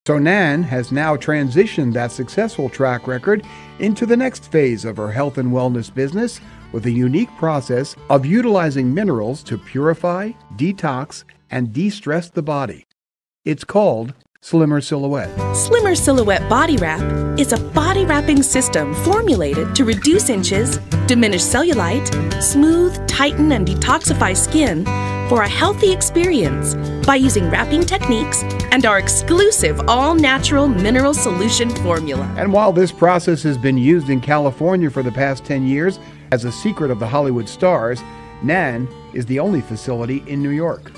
So Nan has now transitioned that successful track record into the next phase of her health and wellness business with a unique process of utilizing minerals to purify, detox, and de-stress the body. It's called Slimmer Silhouette. Slimmer Silhouette Body Wrap is a body wrapping system formulated to reduce inches, diminish cellulite, smooth, tighten, and detoxify skin for a healthy experience by using wrapping techniques and our exclusive all-natural mineral solution formula. And while this process has been used in California for the past 10 years as a secret of the Hollywood stars, Nan is the only facility in New York.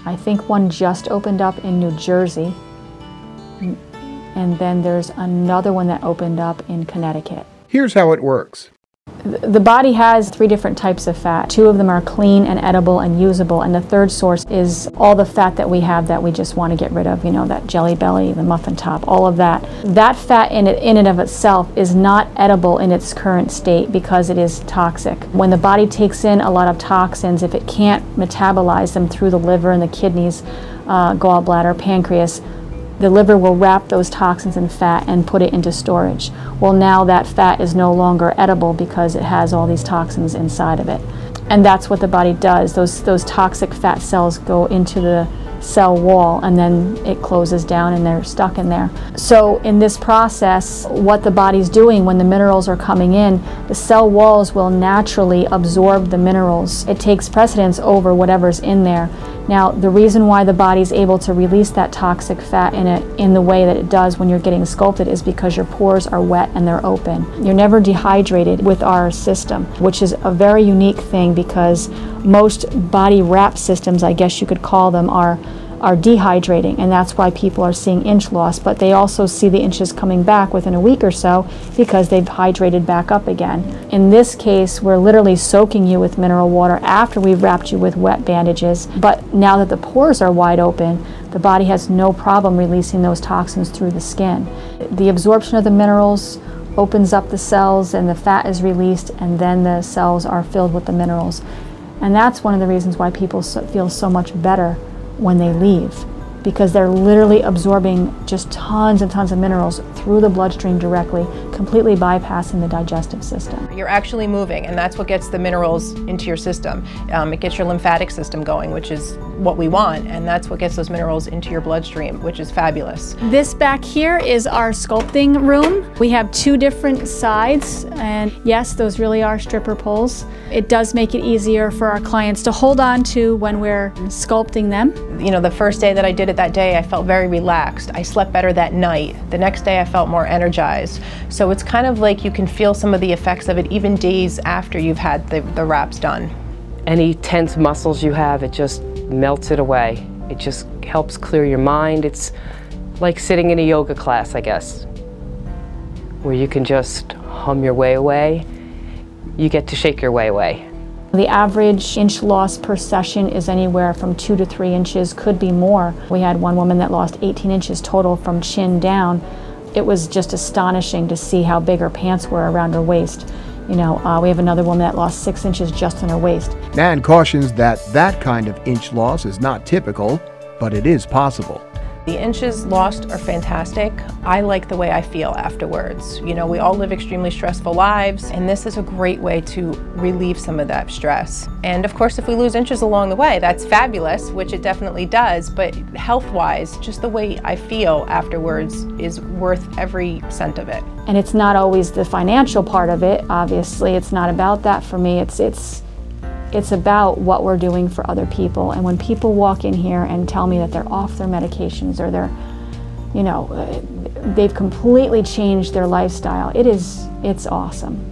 I think one just opened up in New Jersey, and then there's another one that opened up in Connecticut. Here's how it works. The body has 3 different types of fat. 2 of them are clean and edible and usable, and the third source is all the fat that we have that we just want to get rid of, you know, that jelly belly, the muffin top, all of that. That fat in and of itself is not edible in its current state because it is toxic. When the body takes in a lot of toxins, if it can't metabolize them through the liver and the kidneys, gallbladder, pancreas, the liver will wrap those toxins in fat and put it into storage. Well, now that fat is no longer edible because it has all these toxins inside of it. And that's what the body does. Those toxic fat cells go into the cell wall and then it closes down and they're stuck in there. So in this process, what the body's doing when the minerals are coming in, the cell walls will naturally absorb the minerals. It takes precedence over whatever's in there. Now, the reason why the body's able to release that toxic fat in the way that it does when you're getting sculpted is because your pores are wet and they're open. You're never dehydrated with our system, which is a very unique thing because most body wrap systems, I guess you could call them, are dehydrating, and that's why people are seeing inch loss, but they also see the inches coming back within a week or so because they've hydrated back up again. In this case, we're literally soaking you with mineral water after we've wrapped you with wet bandages, but now that the pores are wide open, the body has no problem releasing those toxins through the skin. The absorption of the minerals opens up the cells and the fat is released, and then the cells are filled with the minerals. And that's one of the reasons why people feel so much better when they leave, because they're literally absorbing just tons and tons of minerals through the bloodstream directly, completely bypassing the digestive system. You're actually moving, and that's what gets the minerals into your system. It gets your lymphatic system going, which is what we want, and that's what gets those minerals into your bloodstream, which is fabulous. This back here is our sculpting room. We have 2 different sides, and yes, those really are stripper poles. It does make it easier for our clients to hold on to when we're sculpting them. You know, the first day that I did it that day, I felt very relaxed. I slept better that night. The next day I felt more energized. So it's kind of like you can feel some of the effects of it even days after you've had the wraps done. Any tense muscles you have, it just melts it away. It just helps clear your mind. It's like sitting in a yoga class, I guess, where you can just hum your way away. You get to shake your way away. The average inch loss per session is anywhere from 2 to 3 inches, could be more. We had one woman that lost 18 inches total from chin down. It was just astonishing to see how big her pants were around her waist. You know, we have another woman that lost 6 inches just on her waist. Nan cautions that that kind of inch loss is not typical, but it is possible. The inches lost are fantastic. I like the way I feel afterwards. You know, we all live extremely stressful lives, and this is a great way to relieve some of that stress. And of course, if we lose inches along the way, that's fabulous, which it definitely does, but health-wise, just the way I feel afterwards is worth every cent of it. And it's not always the financial part of it, obviously. It's not about that for me. It's about what we're doing for other people. And when people walk in here and tell me that they're off their medications or they're, you know, they've completely changed their lifestyle, it's awesome.